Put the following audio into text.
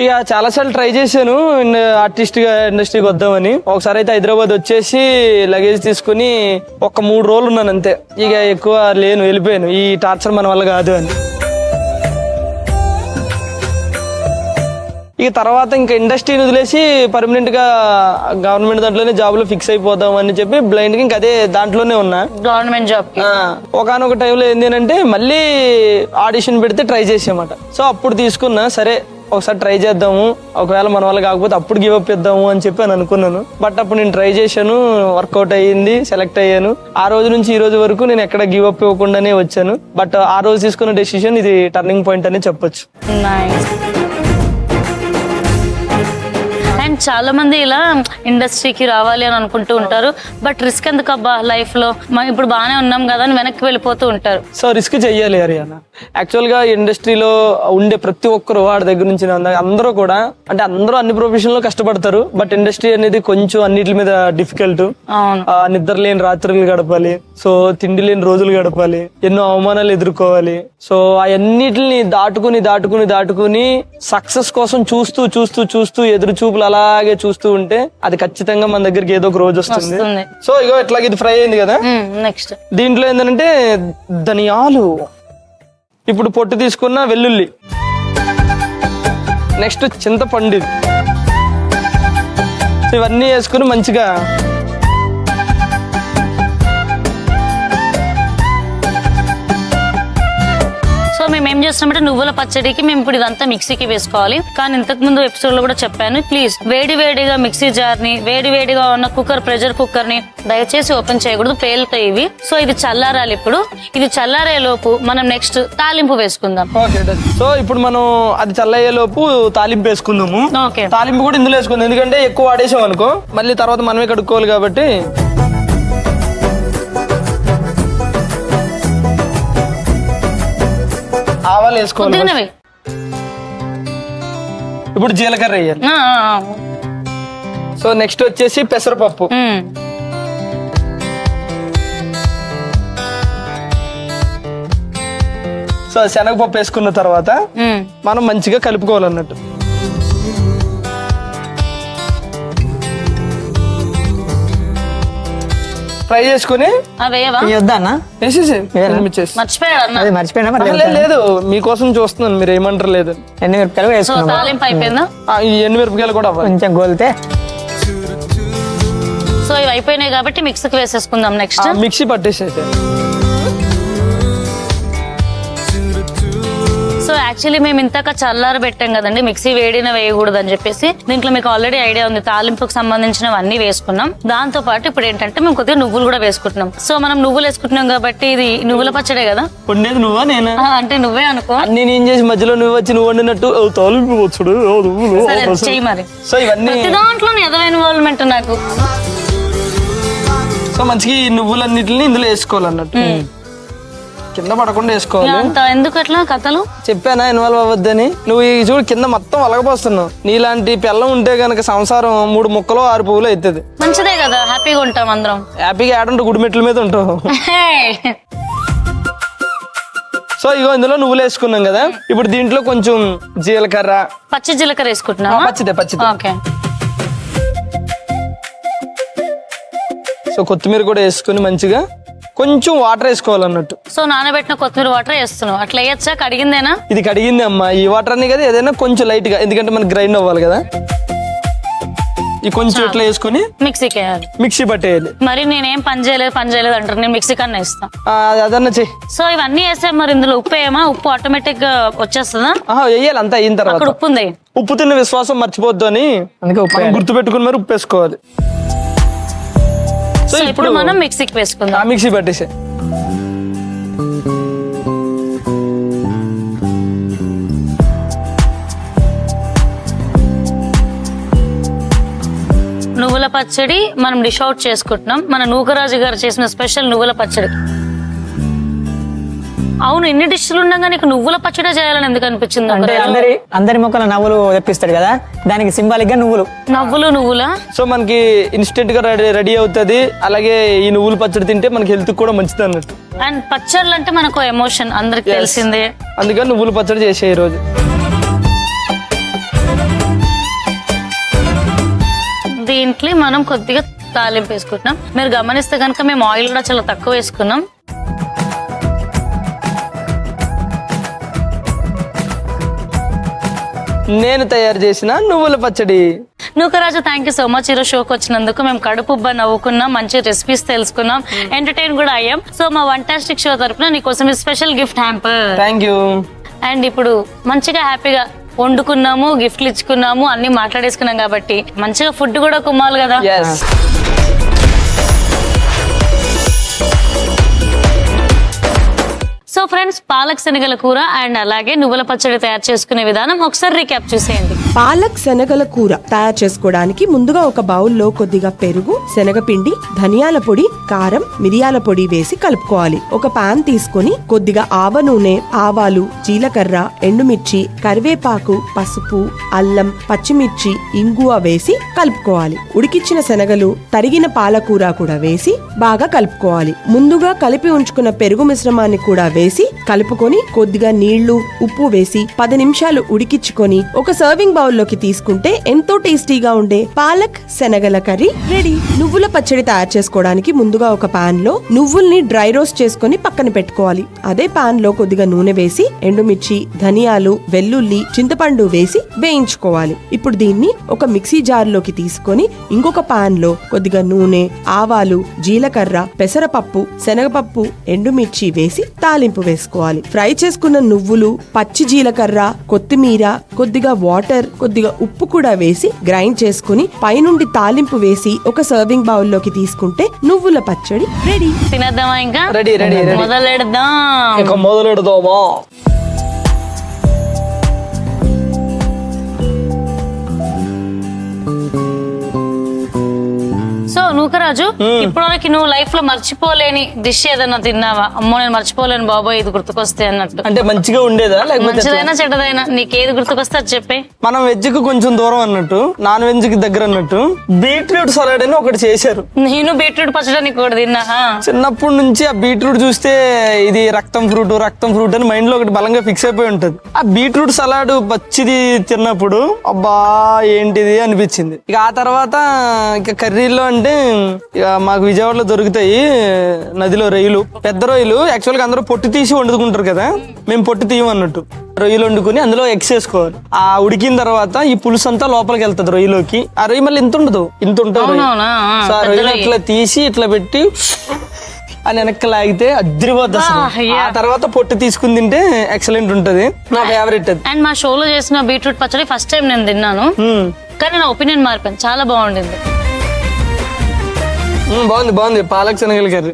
ఇక చాలా సార్లు ట్రై చేశాను ఆర్టిస్ట్ గా ఇండస్ట్రీకి వద్దామని. ఒకసారి అయితే హైదరాబాద్ వచ్చేసి లగేజ్ తీసుకుని ఒక 3 రోజులు ఉన్నాను అంతే. ఇక ఎక్కువ లేను, వెళ్ళిపోయాను. ఈ టార్చర్ మన వల్ల కాదు అని. ఇక తర్వాత ఇంకా ఇండస్ట్రీని వదిలేసి పర్మనెంట్ గా గవర్నమెంట్ దాంట్లోనే జాబ్ లో ఫిక్స్ అయిపోదాం అని చెప్పి బ్లైండ్ గా ఇంకా అదే దాంట్లోనే ఉన్నా గవర్నమెంట్ జాబ్. ఒకనొక టైంలో ఏంది అంటే మళ్ళీ ఆడిషన్ పెడితే ట్రై చేసామట. సో అప్పుడు తీసుకున్నా, సరే ఒకసారి ట్రై చేద్దాము, ఒకవేళ మన వల్ల కాకపోతే అప్పుడు గివ్ అప్ ఇద్దాము అని చెప్పి అని అనుకున్నాను. బట్ అప్పుడు నేను ట్రై చేశాను, వర్కౌట్ అయ్యింది, సెలెక్ట్ అయ్యాను. ఆ రోజు నుంచి ఈ రోజు వరకు నేను ఎక్కడ గివ్ అప్ ఇవ్వకుండానే వచ్చాను. బట్ ఆ రోజు తీసుకున్న డెసిషన్ ఇది టర్నింగ్ పాయింట్ అని చెప్పొచ్చు. అండ్ చాలా మంది ఇలా ఇండస్ట్రీకి రావాలి అని అనుకుంటూ ఉంటారు. బట్ రిస్క్ ఎందుకు అబ్బా లైఫ్ లో, ఇప్పుడు బాగానే ఉన్నాం కదా అని వెనక్కి వెళ్ళిపోతూ ఉంటారు. సో రిస్క్ చెయ్యాలి హరియానా. యాక్చువల్ గా ఇండస్ట్రీలో ఉండే ప్రతి ఒక్కరు వాడి దగ్గర నుంచి అందరూ కూడా అంటే అందరూ అన్ని ప్రొఫెషన్ లో కష్టపడతారు. బట్ ఇండస్ట్రీ అనేది కొంచెం అన్నిటి మీద డిఫికల్ట్. నిద్ర లేని రాత్రులు గడపాలి, సో తిండి లేని రోజులు గడపాలి, ఎన్నో అవమానాలు ఎదుర్కోవాలి. సో అవన్నిటిని దాటుకుని సక్సెస్ కోసం చూస్తూ ఎదురు చూపులు అలాగే చూస్తూ ఉంటే అది ఖచ్చితంగా మన దగ్గరికి ఏదో ఒక రోజు వస్తుంది. సో ఇగో ఇట్లా ఇది ఫ్రై అయింది కదా. నెక్స్ట్ దీంట్లో ఏంటంటే ధనియాలు, ఇప్పుడు పొట్టు తీసుకున్న వెల్లుల్లి, నెక్స్ట్ చింతపండు, ఇవన్నీ వేసుకుని మంచిగా సో మేము ఏం చేస్తున్నామంటే నువ్వుల పచ్చడికి మేము ఇప్పుడు ఇదంతా మిక్సీకి వేసుకోవాలి. కానీ ఇంతకు ముందు ఎపిసోడ్ లో కూడా చెప్పాను, ప్లీజ్ వేడిగా మిక్సీ జార్ ని, వేడిగా ఉన్న ప్రెషర్ కుక్కర్ ని దయచేసి ఓపెన్ చేయకూడదు, పేలుతాయి ఇవి. సో ఇది చల్లారాలి. ఇప్పుడు ఇది చల్లారే లోపు మనం నెక్స్ట్ తాలింపు వేసుకుందాం. సో ఇప్పుడు మనం అది చల్లయ్యే లోపు తాలింపు వేసుకుందాము. ఓకే, తాలింపు కూడా ఇందులో వేసుకుందాం, ఎందుకంటే ఎక్కువ వాడేసాం అనుకో మళ్ళీ తర్వాత మనమే కడుక్కోవాలి కాబట్టి. ఆవాలు వేసుకోవాలి. ఇప్పుడు జీలకర్ర వేయాలి. సో నెక్స్ట్ వచ్చేసి పెసరపప్పు. సో శనగపప్పు వేసుకున్న తర్వాత మనం మంచిగా కలుపుకోవాలన్నట్టు. ఫ్రై చేసుకుని లేదు మీకోసం చూస్తున్నాను, మీరు ఏమంటారు లేదు. ఎండుమిరపకాయలు కూడా కొంచెం గోలితే. సో ఇవి అయిపోయినాయి కాబట్టి మిక్సీకి వేసేసుకుందాం. నెక్స్ట్ మిక్సీ పట్టేసేసి. సో యాక్చువల్లీ మేము ఇంతక చల్లార పెట్టాం కదండి, మిక్సీ వేడిన వేయకూడదు అని చెప్పేసి. దీంట్లో మీకు ఆల్రెడీ ఐడియా ఉంది, తాలింపుకు సంబంధించినవన్నీ వేసుకున్నాం. దాంతో పాటు ఇప్పుడు ఏంటంటే మేము కొద్దిగా నువ్వులు కూడా వేసుకుంటున్నాం. సో మనం నువ్వులు వేసుకుంటున్నాం కాబట్టి ఇది నువ్వుల పచ్చడే కదా. నువ్వా నేనా అంటే నువ్వే అనుకో. నేను ఏం చేసి మధ్యలో నువ్వు వచ్చి నువ్వు వండినట్టు తాలింపు వచ్చుడు చెయ్యి మరి. సో ఇవన్నీ దాంట్లో ఏదో ఇన్వాల్వ్మెంట్ నాకు. సో మంచిగా ఈ నువ్వులన్నిటిని ఇందులో వేసుకోవాలన్నట్టు, కింద పడకుండా వేసుకోవాలి. ఎందుకు అట్లా కథలు చెప్పానా ఇన్వాల్వ్ అవ్వద్దని. నువ్వు ఈ చూడు కింద మొత్తం అలగపోస్తున్నావు. నీలాంటి పిల్లం ఉంటే గనక సంసారం 3 ముక్కలు 6 పువ్వులు అవుతుంది. మంచిదే కదా, హ్యాపీగా ఉంటాం అందరం. హ్యాపీగా ఆడుంటూ గుడిమెట్ల మీద ఉంటావు. సో ఇగో ఇందులో నువ్వులు వేసుకున్నాం కదా. ఇప్పుడు దీంట్లో కొంచెం జీలకర్ర, పచ్చి జీలకర్ర వేసుకుంటున్నా. పచ్చిదే. ఓకే. సో కొత్తిమీర కూడా వేసుకుని మంచిగా కొంచెం వాటర్ వేసుకోవాలన్నట్టు. సో నానబెట్టిన కొత్తిమీర వాటర్ వేస్తున్నావు. అట్లా వేయచ్చా? కడిగిందేనా? ఇది కడిగింది అమ్మా. ఈ వాటర్ అన్ని కదా ఏదైనా కొంచెం లైట్ గా, ఎందుకంటే మనకి గ్రైండ్ అవ్వాలి కదా. ఈ కొంచెం ఇట్లా వేసుకుని మిక్సీకి వేయాలి, మిక్సీ పట్టేయాలి. మరి నేనేం పని చేయలేదు అంటారు, నేను మిక్సీ కన్నా ఇస్తాను. అదన్నా చెయ్యి. సో ఇవన్నీ వేసాం. మరి ఇందులో ఉప్పు ఏమా? ఉప్పు ఆటోమేటిక్ గా వచ్చేస్తుందా? వేయాలి. అంతా అయిన తర్వాత ఉప్పు ఉంది. ఉప్పు తిన్న విశ్వాసం మర్చిపోద్దు అని గుర్తు పెట్టుకుని మరి ఉప్పు వేసుకోవాలి. సో ఇప్పుడు మనం మిక్సీకి వేసుకుందాం. మిక్సీ పట్టేసే. నువ్వుల పచ్చడి మనం డిష్ అవుట్ చేసుకుంటున్నాం. మన నూకరాజు గారు చేసిన స్పెషల్ నువ్వుల పచ్చడి. అవును, ఇన్ని డిష్లు ఉండగా నీకు నువ్వుల పచ్చడి చేయాలని ఎందుకు అనిపించింది? అంటే అందరి మొక్కల నవ్వులు తెప్పిస్తాడు కదా, దానికి సింబాలిక్ గా నువ్వులా. సో మనకి ఇన్స్టెంట్ గా రెడీ అవుతుంది. అలాగే ఈ నువ్వుల పచ్చడి తింటే మనకి హెల్త్ కూడా మంచిది అన్నట్టు. అండ్ పచ్చళ్ళు అంటే మనకు ఎమోషన్ అందరికి తెలిసిందే, అందుకని నువ్వుల పచ్చడి చేసే ఈ రోజు. దీంట్లో మనం కొద్దిగా తాలింపు వేసుకుంటున్నాం. మీరు గమనిస్తే కనుక మేము ఆయిల్ కూడా చాలా తక్కువ వేసుకున్నాం. నేను తయారు చేసిన నువ్వుల పచ్చడి. Nookaraju, thank you so much. ఈరోజు షోకి వచ్చినందుకు మేము కడుపుబ్బా నవ్వుకున్నాం, మంచి రెసిపీస్ తెలుసుకున్నాం, ఎంటర్టైన్ కూడా అయ్యాం. సో మా వంటాస్టిక్ షో తరపున నీకోసం special gift hamper. Thank you. And ఇప్పుడు మంచిగా హ్యాపీగా వండుకున్నాము, గిఫ్ట్లు ఇచ్చుకున్నాము, అన్ని మాట్లాడేసుకున్నాం కాబట్టి మంచిగా ఫుడ్ కూడా కుమ్మాలి కదా. yes. సో ఫ్రెండ్స్, పాలక్ శనగల కూర అండ్ అలాగే నువ్వుల పచ్చడి తయారు చేసుకునే విధానం ఒకసారి రీక్యాప్ చూసేయండి. పాలక్ శనగల కూర తయారు చేసుకోవడానికి ముందుగా ఒక బౌల్లో కొద్దిగా పెరుగు, శనగపిండి, ధనియాల పొడి, కారం, మిరియాల పొడి వేసి కలుపుకోవాలి. ఒక పాన్ తీసుకొని కొద్దిగా ఆవ నూనె, ఆవాలు, జీలకర్ర, ఎండుమిర్చి, కరివేపాకు, పసుపు, అల్లం, పచ్చిమిర్చి, ఇంగువ వేసి కలుపుకోవాలి. ఉడికిచ్చిన శనగలు, తరిగిన పాలకూర కూడా వేసి బాగా కలుపుకోవాలి. ముందుగా కలిపి ఉంచుకున్న పెరుగు మిశ్రమాన్ని కూడా వేసి కలుపుకొని కొద్దిగా నీళ్లు, ఉప్పు వేసి 10 నిమిషాలు ఉడికించుకొని ఒక సర్వింగ్ బౌల్ లోకి తీసుకుంటే ఎంతో టేస్టీగా ఉండే పాలక్ శనగల కర్రీ రెడీ. నువ్వుల పచ్చడి తయారు చేసుకోవడానికి ముందుగా ఒక పాన్ లో నువ్వుల్ని డ్రై రోస్ట్ చేసుకొని పక్కన పెట్టుకోవాలి. అదే పాన్ లో కొద్దిగా నూనె వేసి ఎండుమిర్చి, ధనియాలు, వెల్లుల్లి, చింతపండు వేసి వేయించుకోవాలి. ఇప్పుడు దీన్ని ఒక మిక్సీ జార్ లోకి తీసుకొని ఇంకొక పాన్ లో కొద్దిగా నూనె, ఆవాలు, జీలకర్ర, పెసరపప్పు, శనగపప్పు, ఎండుమిర్చి వేసి తాలింపు వేసుకోవాలి. ఫ్రై చేసుకున్న నువ్వులు, పచ్చి జీలకర్ర, కొత్తిమీర, కొద్దిగా వాటర్, కొద్దిగా ఉప్పు కూడా వేసి గ్రైండ్ చేసుకుని పైనుండి తాలింపు వేసి ఒక సర్వింగ్ బౌల్ లోకి తీసుకుంటే నువ్వుల పచ్చడి రెడీ. తినేద్దామా? ఇంకా రెడీ రెడీ రెడీ. మొదలెడదాం. ఇక మొదలెడదామా? సో నూకరాజు, ఇప్పటివరకు నువ్వు లైఫ్ లో మర్చిపోలేని డిష్ ఏదైనా తిన్నావా? అమ్మో నేను మర్చిపోలేను బాబోయ్, ఇది గుర్తుకొస్తే అన్నట్టు. అంటే మంచిగా ఉండేదా లేకపోతే మంచిదైనా చెడ్డదైనా నీకేది గుర్తుకొస్తే అది చెప్పే. మనం వెజ్ కు కొంచెం దూరం అన్నట్టు, నాన్ వెజ్ కి దగ్గర అన్నట్టు బీట్రూట్ సలాడ్ అని ఒకటి చేశారు. నేను బీట్రూట్ పచ్చడి నీకు ఒకటి తిన్నా. చిన్నప్పటి నుంచి ఆ బీట్రూట్ చూస్తే ఇది రక్తం ఫ్రూట్ అని మైండ్ లో ఒకటి బలంగా ఫిక్స్ అయిపోయి ఉంటది. ఆ బీట్రూట్ సలాడ్ పచ్చిది తిన్నప్పుడు అబ్బా ఏంటిది అనిపించింది. ఇక ఆ తర్వాత ఇక కర్రీలో అంటే ఇక మాకు విజయవాడలో దొరుకుతాయి నదిలో రొయ్యలు, పెద్ద రొయ్యలు. యాక్చువల్ గా అందరూ పొట్టు తీసి వండుకుంటారు కదా, మేము పొట్టు తీయం అన్నట్టు. రొయ్యలు వండుకుని అందులో ఎగ్స్ వేసుకోవాలి. ఆ ఉడికిన తర్వాత ఈ పులుసు అంతా లోపలికి వెళ్తుంది రొయ్యలోకి. ఆ రొయ్య మళ్ళీ ఇంత ఉంటుంది సో ఆ రొయ్యలు ఇట్లా తీసి ఇట్లా పెట్టి అని వెనక్కి లాగితే అదిరిపోద్ది అసలు. ఆ తర్వాత పొట్టు తీసుకుని తింటే ఎక్సలెంట్ ఉంటది. నా ఫేవరెట్ అది. అండ్ మా షోలో చేసిన బీట్రూట్ పచ్చడి ఫస్ట్ టైం నేను తిన్నాను, కానీ నా ఒపీనియన్ మారిపోయింది, చాలా బాగుండింది. బాగుంది పాలక్ శనగల కర్రీ.